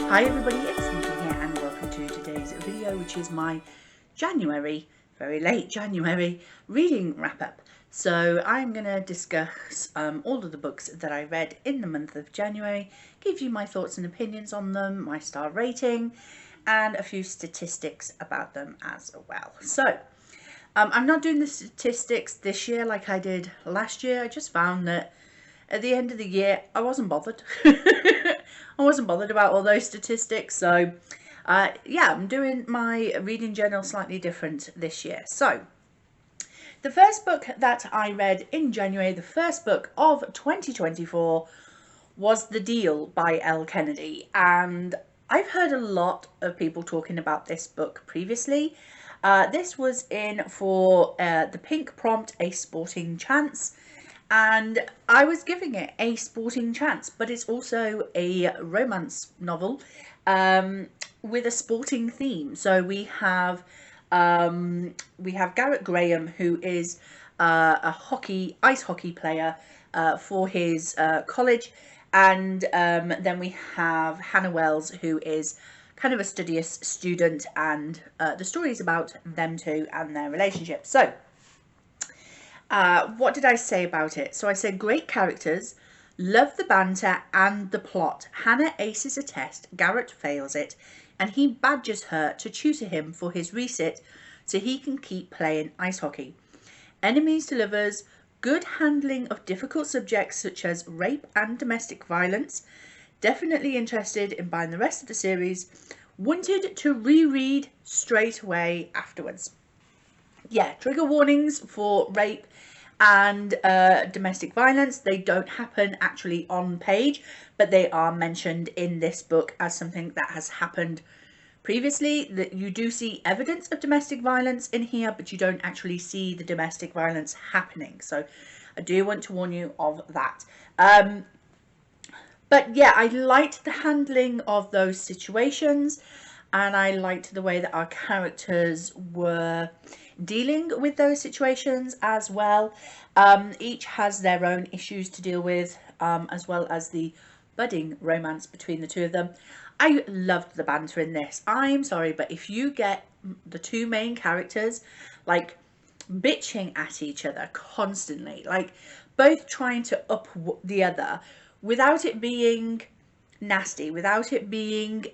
Hi everybody, it's Nikki here and welcome to today's video, which is my January, very late January, reading wrap up. So I'm going to discuss all of the books that I read in the month of January, give you my thoughts and opinions on them, my star rating, and a few statistics about them as well. So I'm not doing the statistics this year like I did last year. I just found that at the end of the year, I wasn't bothered. I wasn't bothered about all those statistics. So, yeah, I'm doing my reading journal slightly different this year. So, the first book that I read in January, the first book of 2024, was The Deal by Elle Kennedy. And I've heard a lot of people talking about this book previously. This was in for the Pink Prompt, A Sporting Chance. And I was giving it a sporting chance, but it's also a romance novel with a sporting theme. So we have Garrett Graham, who is a ice hockey player for his college, and then we have Hannah Wells, who is kind of a studious student, and the story is about them two and their relationship. So. What did I say about it? So I said great characters, love the banter and the plot. Hannah aces a test, Garrett fails it, and he badgers her to tutor him for his resit so he can keep playing ice hockey. Enemies to lovers, good handling of difficult subjects such as rape and domestic violence. Definitely interested in buying the rest of the series. Wanted to reread straight away afterwards. Yeah, trigger warnings for rape and domestic violence. They don't happen actually on page, but they are mentioned in this book as something that has happened previously. That you do see evidence of domestic violence in here, but you don't actually see the domestic violence happening. So I do want to warn you of that. But yeah, I liked the handling of those situations, and I liked the way that our characters were dealing with those situations as well. Each has their own issues to deal with, as well as the budding romance between the two of them. I loved the banter in this. I'm sorry, but if you get the two main characters like bitching at each other constantly, like both trying to up the other without it being nasty, without it being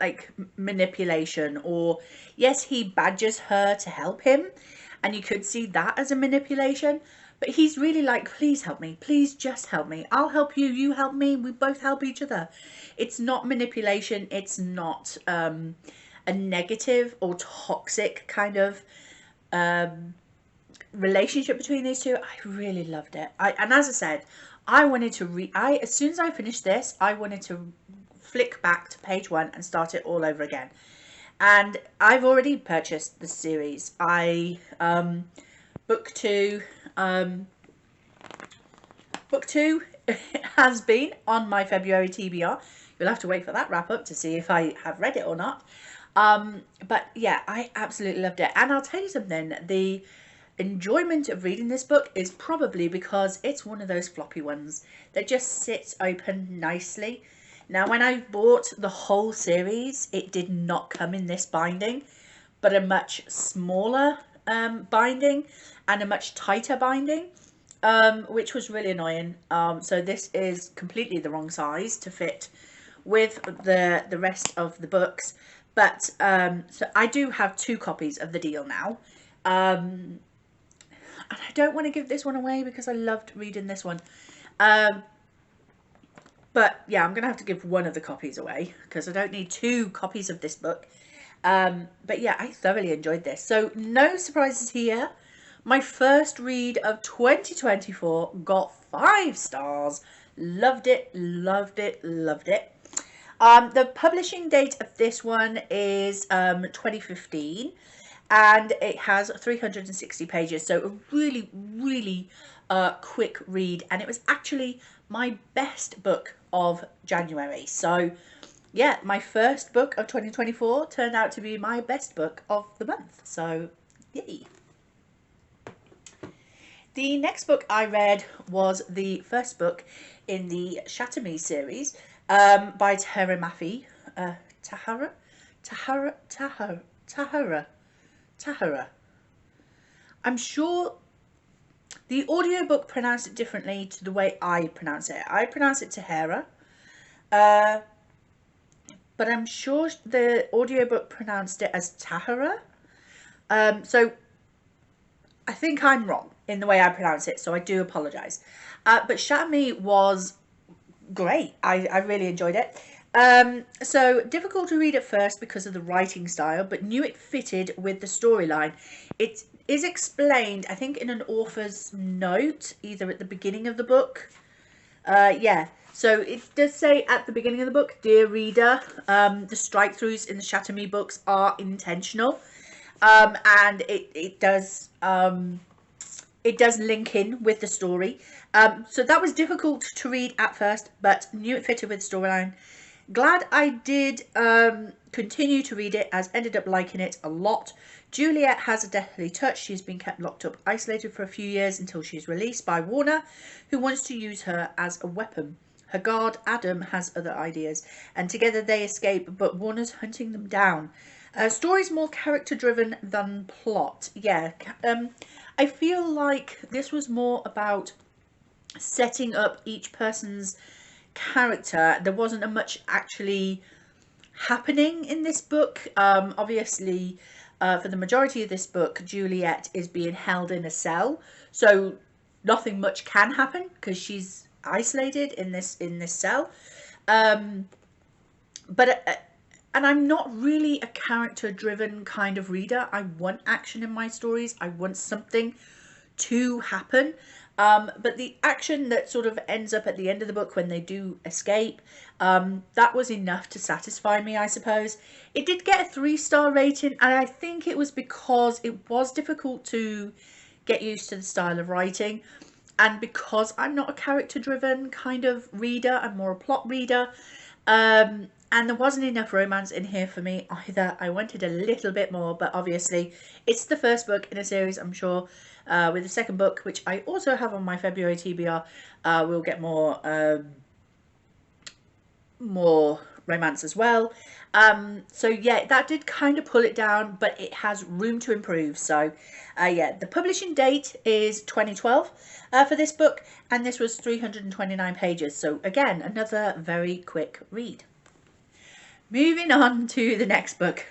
like manipulation, or yes, he badgers her to help him and you could see that as a manipulation, but he's really like, please help me, please just help me, I'll help you, you help me, we both help each other. It's not manipulation, it's not a negative or toxic kind of relationship between these two. I really loved it. And as I said, I wanted to as soon as I finished this, I wanted to flick back to page 1 and start it all over again. And I've already purchased the series. Book two has been on my February TBR. You'll have to wait for that wrap up to see if I have read it or not. But yeah, I absolutely loved it. And I'll tell you something, the enjoyment of reading this book is probably because it's one of those floppy ones that just sits open nicely. Now, when I bought the whole series, it did not come in this binding, but a much smaller binding and a much tighter binding, which was really annoying. So this is completely the wrong size to fit with the rest of the books. But so I do have 2 copies of The Deal now. And I don't want to give this one away because I loved reading this one. But yeah, I'm going to have to give one of the copies away because I don't need 2 copies of this book. But yeah, I thoroughly enjoyed this. So no surprises here. My first read of 2024 got 5 stars. Loved it, loved it, loved it. The publishing date of this one is 2015. And it has 360 pages, so a really, really quick read. And it was actually my best book of January. So yeah, my first book of 2024 turned out to be my best book of the month. So yay. The next book I read was the first book in the Shatter Me series, by Tahara Mafi. Tahara? Tahara? Tahara? Tahara? Tahara. I'm sure the audiobook pronounced it differently to the way I pronounce it. I pronounce it Tahara. But I'm sure the audiobook pronounced it as Tahara. So I think I'm wrong in the way I pronounce it, so I do apologise. But Shatami was great. I really enjoyed it. So difficult to read at first because of the writing style, but knew it fitted with the storyline. It is explained, I think, in an author's note, either at the beginning of the book. Yeah. So it does say at the beginning of the book, dear reader, the strike-throughs in the Shatami books are intentional. And it does link in with the story. So that was difficult to read at first, but knew it fitted with the storyline. Glad I did continue to read it, as ended up liking it a lot. Juliet has a deathly touch. She's been kept locked up, isolated for a few years until she's released by Warner, who wants to use her as a weapon. Her guard, Adam, has other ideas, and together they escape, but Warner's hunting them down. Story's more character-driven than plot. Yeah, I feel like this was more about setting up each person's character. There wasn't much actually happening in this book. Obviously, for the majority of this book, Juliet is being held in a cell, so nothing much can happen because she's isolated in this cell. And I'm not really a character-driven kind of reader. I want action in my stories. I want something to happen. But the action that sort of ends up at the end of the book when they do escape, that was enough to satisfy me, I suppose. It did get a 3-star rating, and I think it was because it was difficult to get used to the style of writing. And because I'm not a character-driven kind of reader, I'm more a plot reader. And there wasn't enough romance in here for me either. I wanted a little bit more, but obviously it's the first book in a series, I'm sure. With the second book, which I also have on my February TBR, we'll get more romance as well. So yeah, that did kind of pull it down, but it has room to improve. So yeah, the publishing date is 2012 for this book, and this was 329 pages. So again, another very quick read. Moving on to the next book.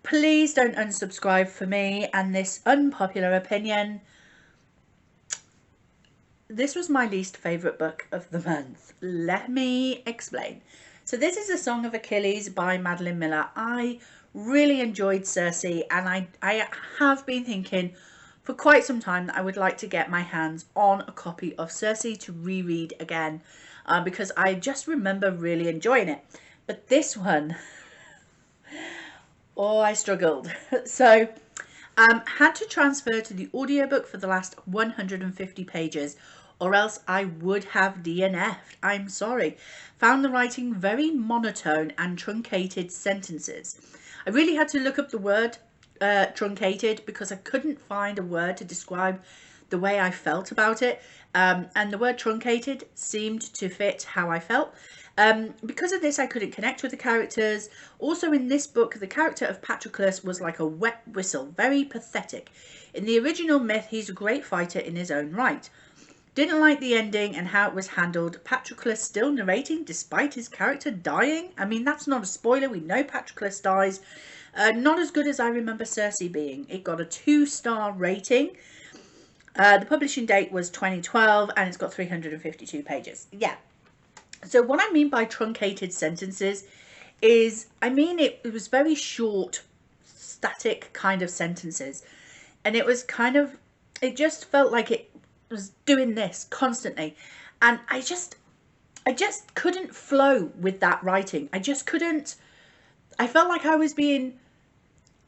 Please don't unsubscribe for me and this unpopular opinion. This was my least favourite book of the month. Let me explain. So this is A Song of Achilles by Madeline Miller. I really enjoyed Circe, and I have been thinking for quite some time that I would like to get my hands on a copy of Circe to reread again, because I just remember really enjoying it. But this one, oh, I struggled. So had to transfer to the audiobook for the last 150 pages, or else I would have DNF'd. I'm sorry. Found the writing very monotone and truncated sentences. I really had to look up the word truncated because I couldn't find a word to describe the way I felt about it. And the word truncated seemed to fit how I felt. Because of this, I couldn't connect with the characters. Also in this book, the character of Patroclus was like a wet whistle, very pathetic. In the original myth, he's a great fighter in his own right. Didn't like the ending and how it was handled. Patroclus still narrating despite his character dying. I mean, that's not a spoiler. We know Patroclus dies. Not as good as I remember Circe being. It got a 2-star rating. The publishing date was 2012 and it's got 352 pages. Yeah. So what I mean by truncated sentences is, I mean, it was very short, static kind of sentences. And it was kind of, it just felt like it was doing this constantly. And I just couldn't flow with that writing. I just couldn't. I felt like I was being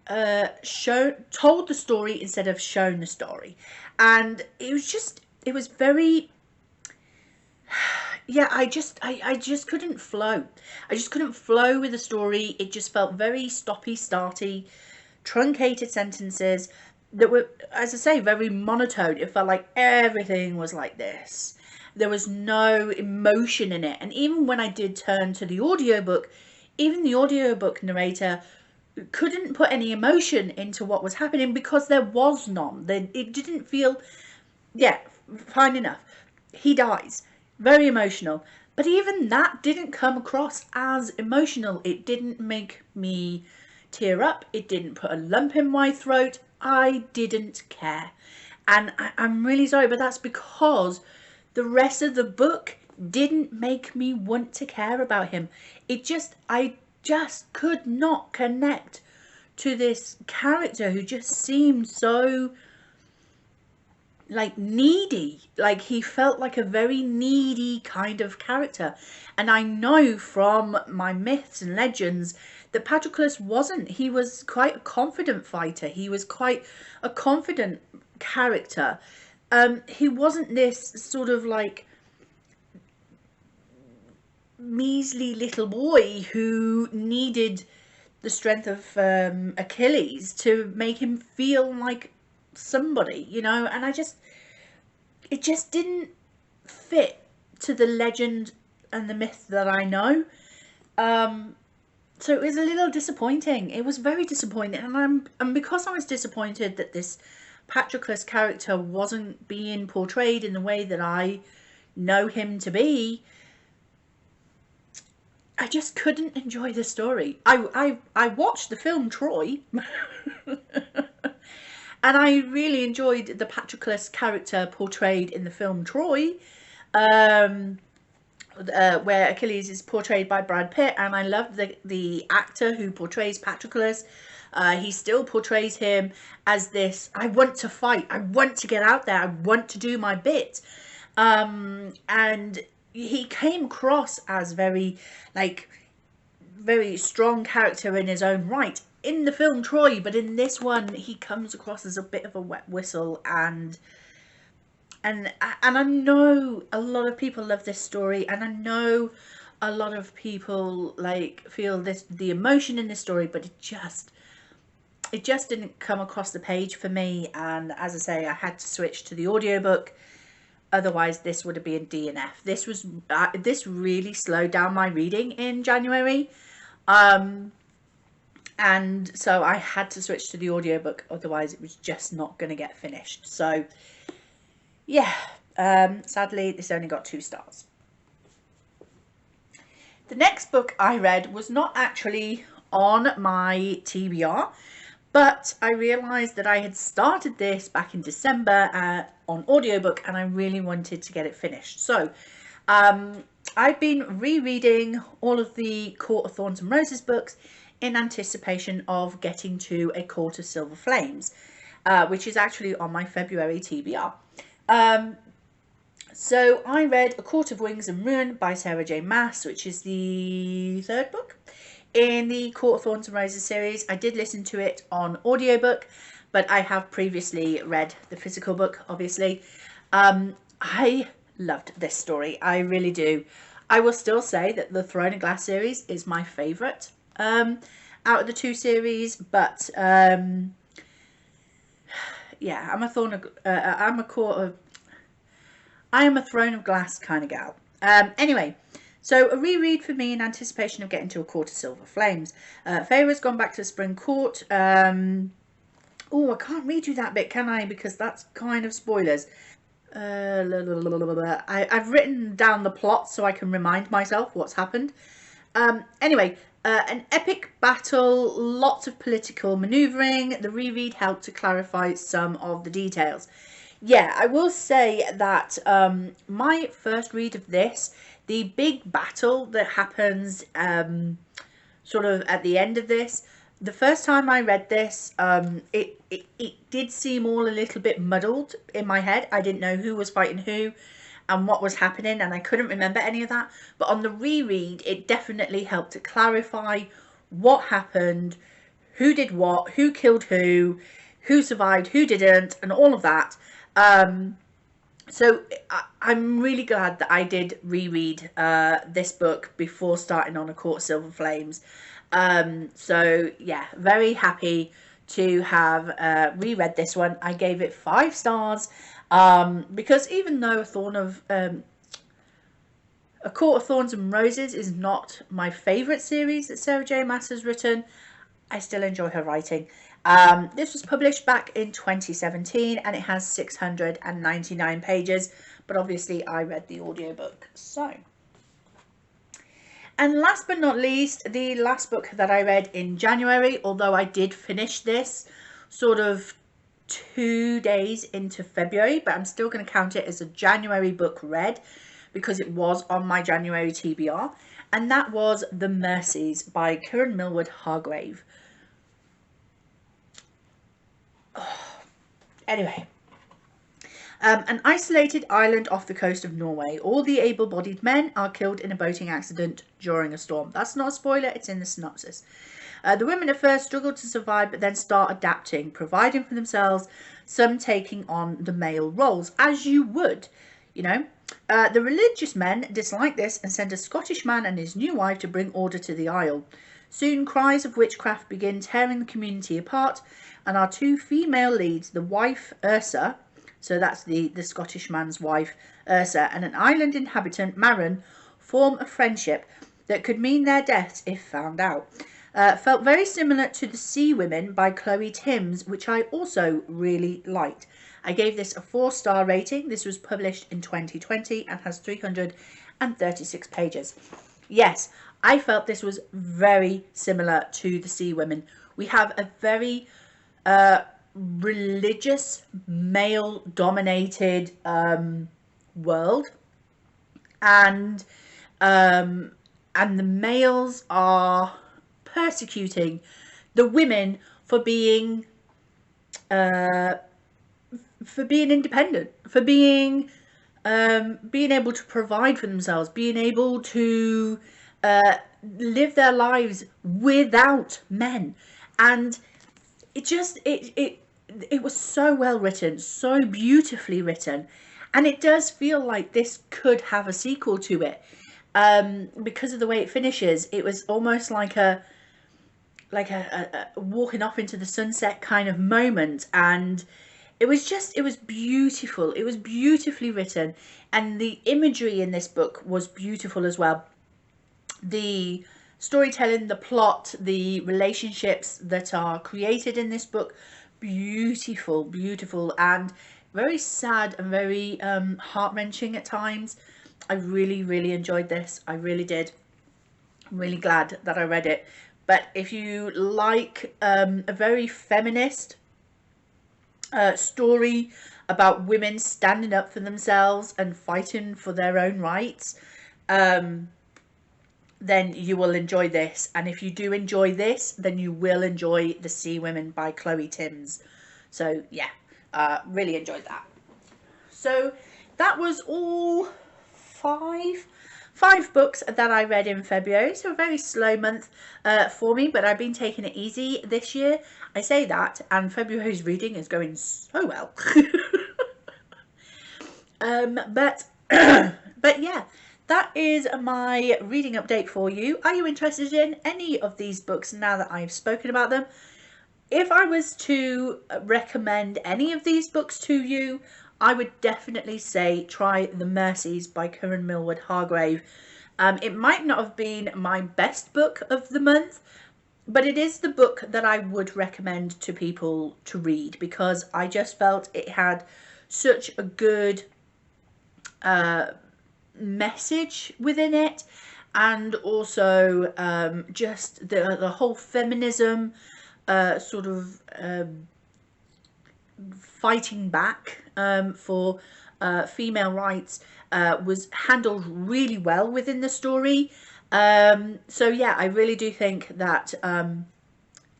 told the story instead of shown the story. And it was very, yeah, I just couldn't flow. I just couldn't flow with the story. It just felt very stoppy, starty, truncated sentences that were, as I say, very monotone. It felt like everything was like this. There was no emotion in it. And even when I did turn to the audiobook, even the audiobook narrator couldn't put any emotion into what was happening because there was none. It didn't feel, yeah, fine enough. He dies. Very emotional. But even that didn't come across as emotional. It didn't make me tear up. It didn't put a lump in my throat. I didn't care. And I'm really sorry, but that's because the rest of the book didn't make me want to care about him. I just could not connect to this character who just seemed so like needy. Like he felt like a very needy kind of character. And I know from my myths and legends that Patroclus wasn't. He was quite a confident fighter. He was quite a confident character. He wasn't this sort of like measly little boy who needed the strength of Achilles to make him feel like somebody, you know. And it just didn't fit to the legend and the myth that I know. So it was a little disappointing. It was very disappointing, and because I was disappointed that this Patroclus character wasn't being portrayed in the way that I know him to be, I just couldn't enjoy the story. I watched the film Troy, and I really enjoyed the Patroclus character portrayed in the film Troy, where Achilles is portrayed by Brad Pitt, and I love the actor who portrays Patroclus. He still portrays him as this, I want to fight, I want to get out there, I want to do my bit. And he came across as very strong character in his own right in the film Troy, but in this one he comes across as a bit of a wet whistle. And I know a lot of people love this story, and I know a lot of people like feel the emotion in this story, but it just didn't come across the page for me. And as I say, I had to switch to the audiobook. Otherwise this would have been DNF. This really slowed down my reading in January, and so I had to switch to the audiobook, otherwise it was just not going to get finished. So yeah, sadly this only got 2 stars. The next book I read was not actually on my TBR, but I realised that I had started this back in December on audiobook, and I really wanted to get it finished. So I've been rereading all of the Court of Thorns and Roses books in anticipation of getting to A Court of Silver Flames, which is actually on my February TBR. So I read A Court of Wings and Ruin by Sarah J Maas, which is the 3rd book in the Court of Thorns and Roses series. I did listen to it on audiobook, but I have previously read the physical book, obviously. I loved this story. I really do. I will still say that the Throne of Glass series is my favourite out of the 2 series, but yeah, I'm a Throne of Glass kind of gal. Anyway, so a reread for me in anticipation of getting to A Court of Silver Flames. Feyre's gone back to Spring Court. Oh, I can't read you that bit, can I? Because that's kind of spoilers. I've written down the plot so I can remind myself what's happened. Anyway, an epic battle, lots of political manoeuvring. The reread helped to clarify some of the details. Yeah, I will say that my first read of this, the big battle that happens sort of at the end of this, the first time I read this, it did seem all a little bit muddled in my head. I didn't know who was fighting who and what was happening, and I couldn't remember any of that. But on the reread, it definitely helped to clarify what happened, who did what, who killed who survived, who didn't, and all of that. So I'm really glad that I did reread this book before starting on A Court of Silver Flames. So yeah, very happy to have reread this one. I gave it 5 stars because even though A A Court of Thorns and Roses is not my favourite series that Sarah J Maas has written. I still enjoy her writing. This was published back in 2017 and it has 699 pages, but obviously I read the audiobook. And last but not least, the last book that I read in January, although I did finish this sort of 2 days into February, but I'm still going to count it as a January book read because it was on my January TBR, and that was The Mercies by Kieran Millward Hargrave. Anyway, an isolated island off the coast of Norway. All the able-bodied men are killed in a boating accident during a storm. That's not a spoiler, it's in the synopsis. The women at first struggle to survive, but then start adapting, providing for themselves, some taking on the male roles, as you would, you know. The religious men dislike this and send a Scottish man and his new wife to bring order to the isle. Soon cries of witchcraft begin tearing the community apart, and our two female leads, the wife Ursa, so that's the Scottish man's wife Ursa, and an island inhabitant, Maren, form a friendship that could mean their deaths if found out. Felt very similar to The Sea Women by Chloe Timms, which I also really liked. I gave this a 4-star rating. This was published in 2020 and has 336 pages. Yes, I felt this was very similar to The Sea Women. We have a very religious, male-dominated world, and the males are persecuting the women for being independent, for being able to provide for themselves, being able to live their lives without men. And it was so well written, so beautifully written, and it does feel like this could have a sequel to it, because of the way it finishes. It was almost like a walking off into the sunset kind of moment, and it was beautiful. It was beautifully written, and the imagery in this book was beautiful as well. The storytelling, the plot, the relationships that are created in this book, beautiful, and very sad and very heart-wrenching at times. I really enjoyed this. I really did. I'm really glad that I read it. But if you like a very feminist story about women standing up for themselves and fighting for their own rights, then you will enjoy this. And if you do enjoy this, then you will enjoy The Sea Women by Chloe Timms. So yeah, really enjoyed that. So that was all five books that I read in February. So a very slow month for me, but I've been taking it easy this year. I say that, and February's reading is going so well. But yeah, that is my reading update for you. Are you interested in any of these books now that I've spoken about them? If I was to recommend any of these books to you, I would definitely say try The Mercies by Kieran Millward Hargrave. It might not have been my best book of the month, but it is the book that I would recommend to people to read, because I just felt it had such a good message within it, and also just the whole feminism sort of fighting back for female rights was handled really well within the story. So yeah, I really do think that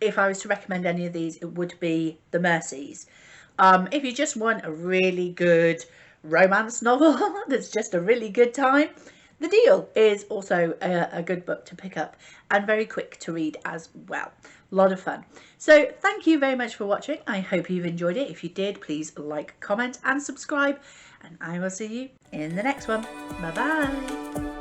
if I was to recommend any of these, it would be The Mercies. If you just want a really good romance novel that's just a really good time, The Deal is also a good book to pick up, and very quick to read as well. A lot of fun. So thank you very much for watching. I hope you've enjoyed it. If you did, please like, comment and subscribe, and I will see you in the next one. Bye bye.